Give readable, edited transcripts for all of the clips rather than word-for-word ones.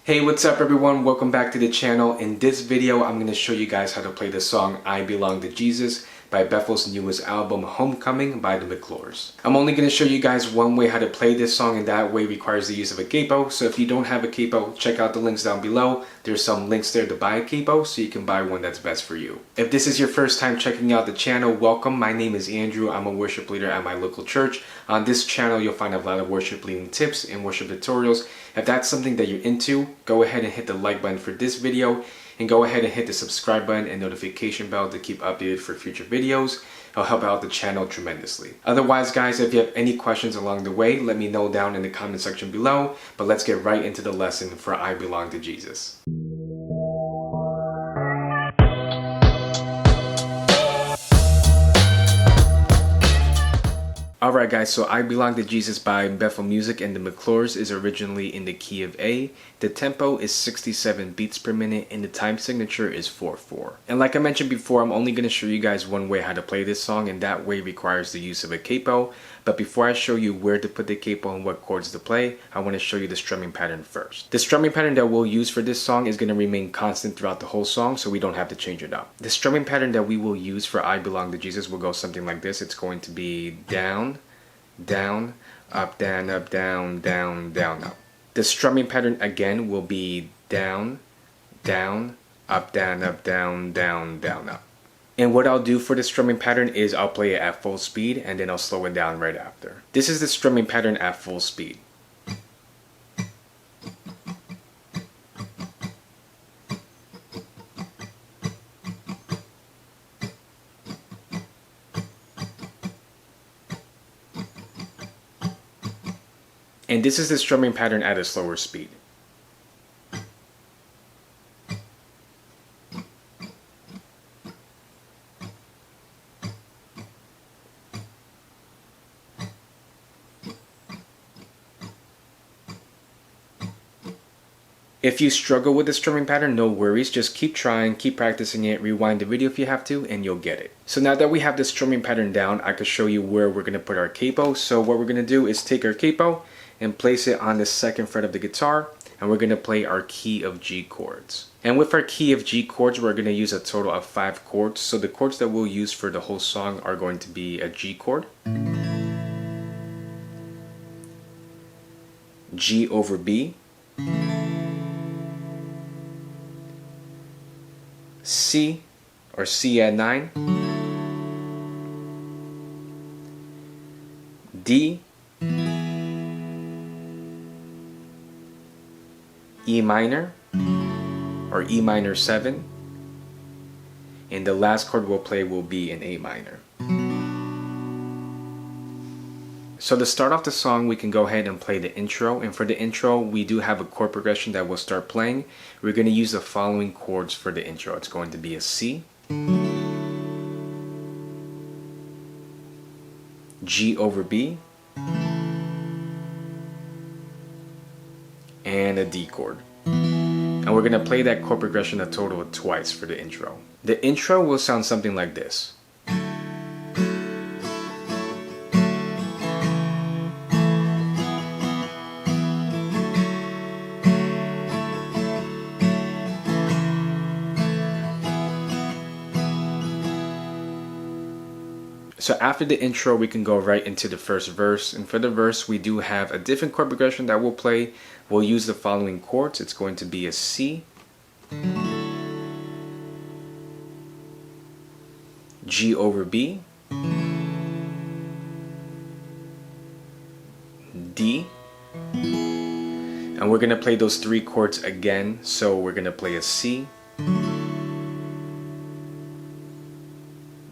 Hey, what's up everyone? Welcome back to the channel. In this video, I'm going to show you guys how to play the song I Belong to Jesus by Bethel's newest album, Homecoming by the Chords. I'm only going to show you guys one way how to play this song, and that way requires the use of a capo. So if you don't have a capo, check out the links down below. There's some links there to buy a capo so you can buy one that's best for you. If this is your first time checking out the channel, welcome. My name is Andrew. I'm a worship leader at my local church. On this channel, you'll find a lot of worship leading tips and worship tutorials. If that's something that you're into, go ahead and hit the like button for this video, and go ahead and hit the subscribe button and notification bell to keep updated for future videos. It'll help out the channel tremendously. Otherwise, guys, if you have any questions along the way, let me know down in the comment section below. But let's get right into the lesson for I Belong to Jesus. Alright guys, so I Belong to Jesus by Bethel Music and the Chords is originally in the key of A. The tempo is 67 beats per minute and the time signature is 4/4. And like I mentioned before, I'm only going to show you guys one way how to play this song, and that way requires the use of a capo. But before I show you where to put the capo and what chords to play, I want to show you the strumming pattern first. The strumming pattern that we'll use for this song is going to remain constant throughout the whole song, so we don't have to change it up. The strumming pattern that we will use for I Belong to Jesus will go something like this. It's going to be down, down, up, down, up, down, down, down, up. The strumming pattern again will be down, down, up, down, up, down, down, down, up. And what I'll do for the strumming pattern is I'll play it at full speed and then I'll slow it down right after. This is the strumming pattern at full speed. And this is the strumming pattern at a slower speed. If you struggle with the strumming pattern, no worries. Just keep trying, keep practicing it, rewind the video if you have to, and you'll get it. So now that we have the strumming pattern down, I can show you where we're going to put our capo. So what we're going to do is take our capo and place it on the second fret of the guitar, and we're going to play our key of G chords. And with our key of G chords, we're going to use a total of 5 chords. So the chords that we'll use for the whole song are going to be a G chord, G over B, C or C at 9, D, E minor or E minor 7, and the last chord we'll play will be an A minor. So to start off the song, we can go ahead and play the intro, and for the intro we do have a chord progression that we'll start playing. We're going to use the following chords for the intro. It's going to be a C, G over B, and a D chord. And we're going to play that chord progression a total of twice for the intro. The intro will sound something like this. So after the intro, we can go right into the first verse. And for the verse, we do have a different chord progression that we'll play. We'll use the following chords. It's going to be a C, G over B, D, and we're going to play those 3 chords again. So we're going to play a C,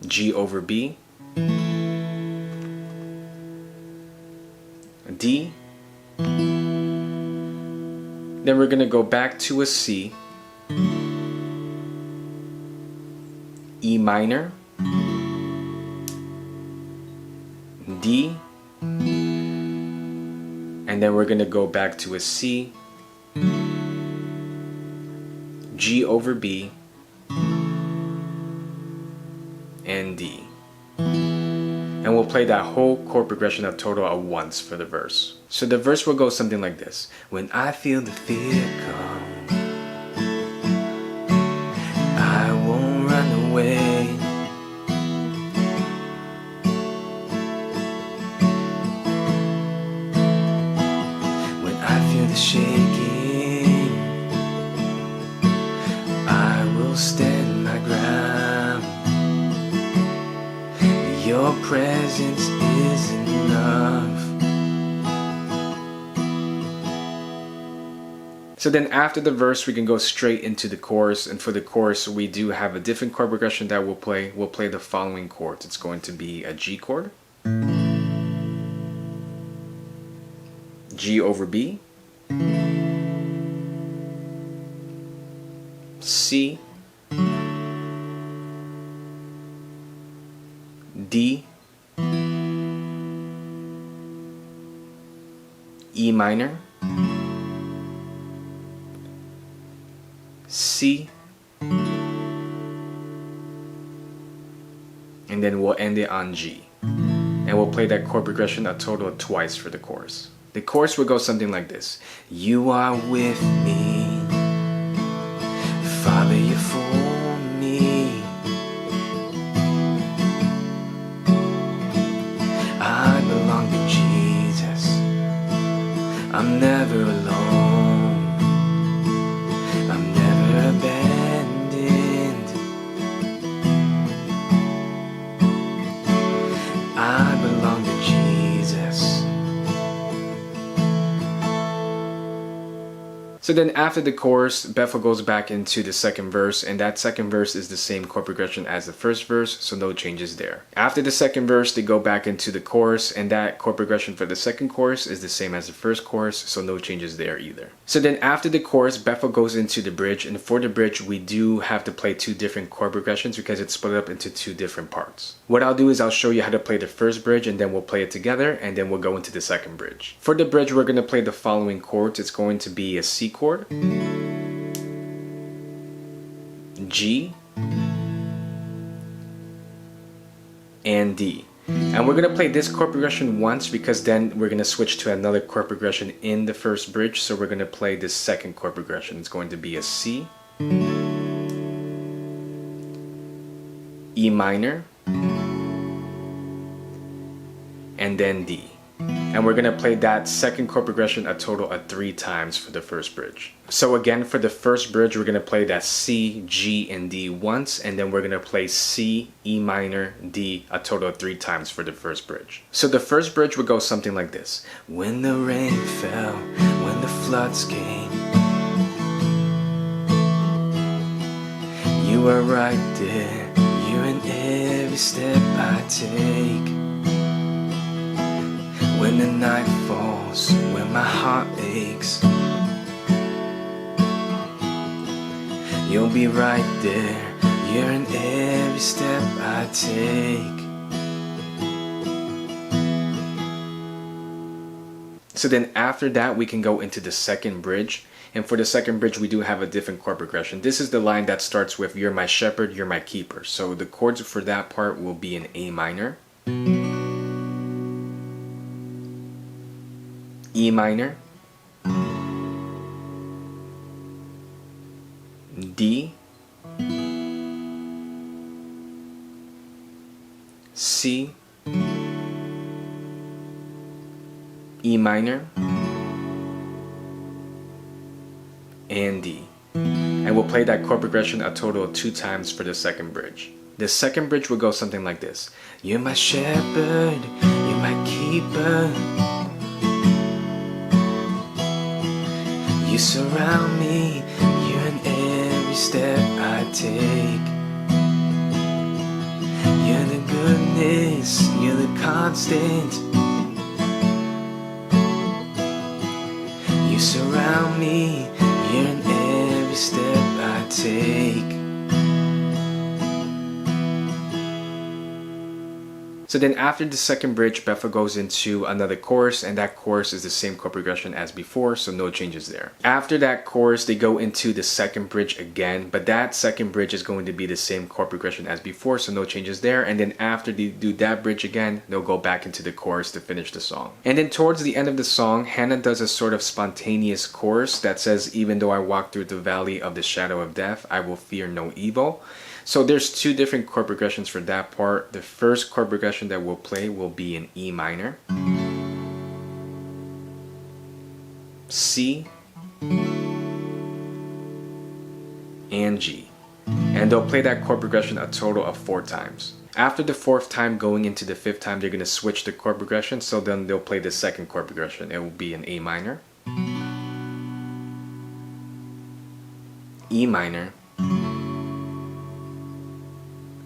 G over B, D, then we're going to go back to a C, E minor, D, and then we're going to go back to a C, G over B, and D. And we'll play that whole chord progression a total of once for the verse. So the verse will go something like this. When I feel the fear come, presence is enough. So then after the verse, we can go straight into the chorus. And for the chorus, we do have a different chord progression that we'll play. We'll play the following chords. It's going to be a G chord, G over B, C, D, E minor, C, and then we'll end it on G. And we'll play that chord progression a total of twice for the chorus. The chorus will go something like this. You are with me, Father, you're for me. I belong to Jesus, I'm never alone, I'm never abandoned. I belong to Jesus. So then after the chorus, Bethel goes back into the second verse, and that second verse is the same chord progression as the first verse, so no changes there. After the second verse, they go back into the chorus, and that chord progression for the second chorus is the same as the first chorus, so no changes there either. So then after the chorus, Bethel goes into the bridge, and for the bridge, we do have to play two different chord progressions because it's split up into two different parts. What I'll do is I'll show you how to play the first bridge, and then we'll play it together, and then we'll go into the second bridge. For the bridge, we're going to play the following chords. It's going to be a C chord, G, and D. And we're going to play this chord progression once because then we're going to switch to another chord progression in the first bridge. So we're going to play this second chord progression. It's going to be a C, E minor, and then D. And we're going to play that second chord progression a total of 3 times for the first bridge. So again, for the first bridge, we're going to play that C, G, and D once, and then we're going to play C, E minor, D a total of 3 times for the first bridge. So the first bridge would go something like this. When the rain fell, when the floods came, you were right there, you're in every step I take. When the night falls, when my heart aches, you'll be right there, you're in every step I take. So then after that, we can go into the second bridge. And for the second bridge, we do have a different chord progression. This is the line that starts with you're my shepherd, you're my keeper. So the chords for that part will be in A minor, E minor, D, C, E minor, and D. And we'll play that chord progression a total of 2 times for the second bridge. The second bridge will go something like this. You're my shepherd, you're my keeper. You surround me, you're in every step I take. You're the goodness, you're the constant. You surround me, you're in every step I take. So then after the second bridge, Bethel goes into another chorus, and that chorus is the same chord progression as before, so no changes there. After that chorus, they go into the second bridge again, but that second bridge is going to be the same chord progression as before, so no changes there. And then after they do that bridge again, they'll go back into the chorus to finish the song. And then towards the end of the song, Hannah does a sort of spontaneous chorus that says, even though I walk through the valley of the shadow of death, I will fear no evil. So there's 2 different chord progressions for that part. The first chord progression that we'll play will be in E minor, C, and G. And they'll play that chord progression a total of 4 times. After the 4th time going into the 5th time, they're going to switch the chord progression. So then they'll play the 2nd chord progression. It will be an A minor, E minor,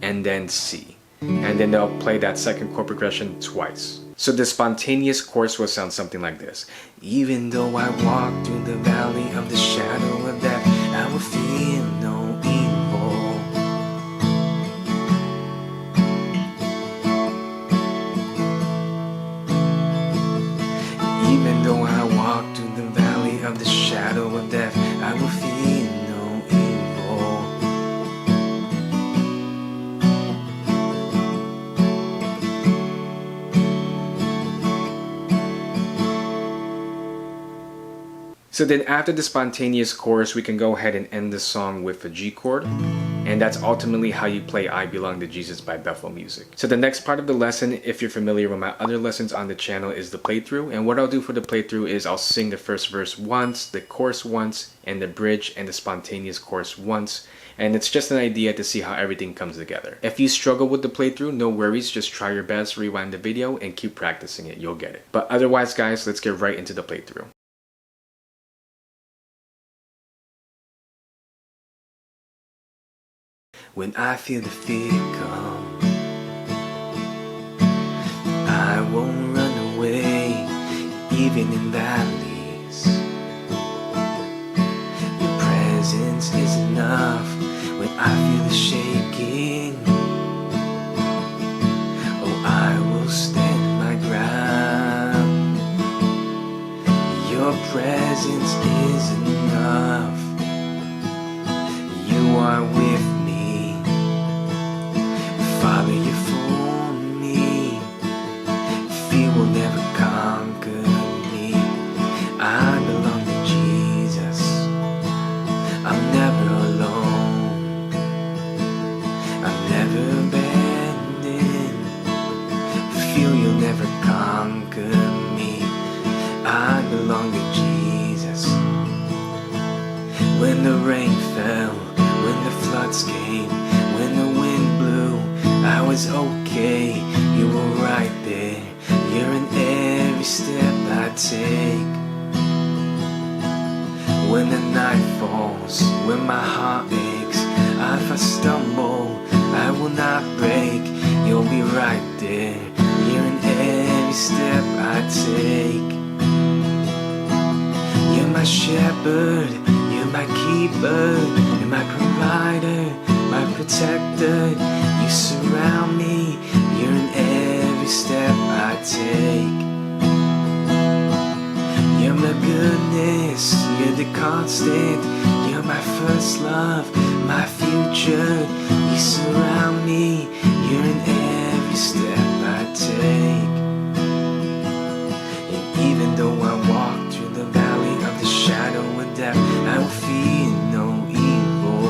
and then C. And then they'll play that 2nd chord progression twice. So the spontaneous chorus will sound something like this. Even though I walk through the valley of the shadow of death, I will fear no evil. Even though I walk through the valley of the shadow of death, I will fear no evil. So then after the spontaneous chorus, we can go ahead and end the song with a G chord. And that's ultimately how you play I Belong to Jesus by Bethel Music. So the next part of the lesson, if you're familiar with my other lessons on the channel, is the playthrough. And what I'll do for the playthrough is I'll sing the first verse once, the chorus once, and the bridge and the spontaneous chorus once. And it's just an idea to see how everything comes together. If you struggle with the playthrough, no worries, just try your best, rewind the video, and keep practicing it, you'll get it. But otherwise guys, let's get right into the playthrough. When I feel the fear come, I won't run away, even in valleys. Your presence is enough. When I feel the shaking, oh, I will stand my ground. Your presence is enough. You are with me. Father, you're for me. Fear will never conquer me. I belong to Jesus. I'm never alone. I'm never abandoned. Feel you'll never conquer me. I belong to Jesus. When the rain fell, when the floods came, when the wind blew, I was okay, you were right there. You're in every step I take. When the night falls, when my heart aches, if I stumble, I will not break. You'll be right there. You're in every step I take. You're my shepherd, you're my keeper, you're my provider, my protector. You surround me, you're in every step I take. You're my goodness, you're the constant. You're my first love, my future. You surround me, you're in every step I take. And even though I walk through the valley of the shadow of death, I will fear no evil.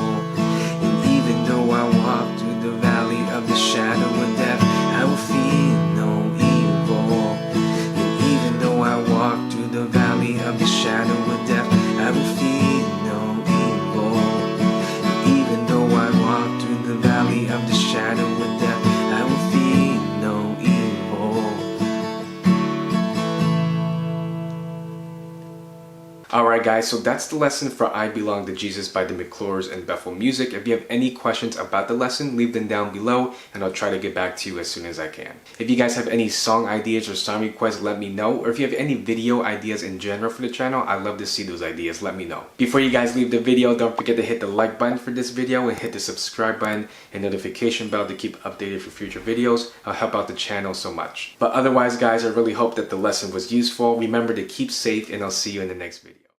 And even though I walk through the valley of the shadow of death, I will fear no evil. And even though I walk through the valley of the shadow of death, I will fear no evil. And even though I walk through the valley of the shadow of death, I will fear no evil. Alright guys, so that's the lesson for I Belong to Jesus by the McClures and Bethel Music. If you have any questions about the lesson, leave them down below and I'll try to get back to you as soon as I can. If you guys have any song ideas or song requests, let me know. Or if you have any video ideas in general for the channel, I'd love to see those ideas, let me know. Before you guys leave the video, don't forget to hit the like button for this video and hit the subscribe button and notification bell to keep updated for future videos. I'll help out the channel so much. But otherwise guys, I really hope that the lesson was useful. Remember to keep safe and I'll see you in the next video.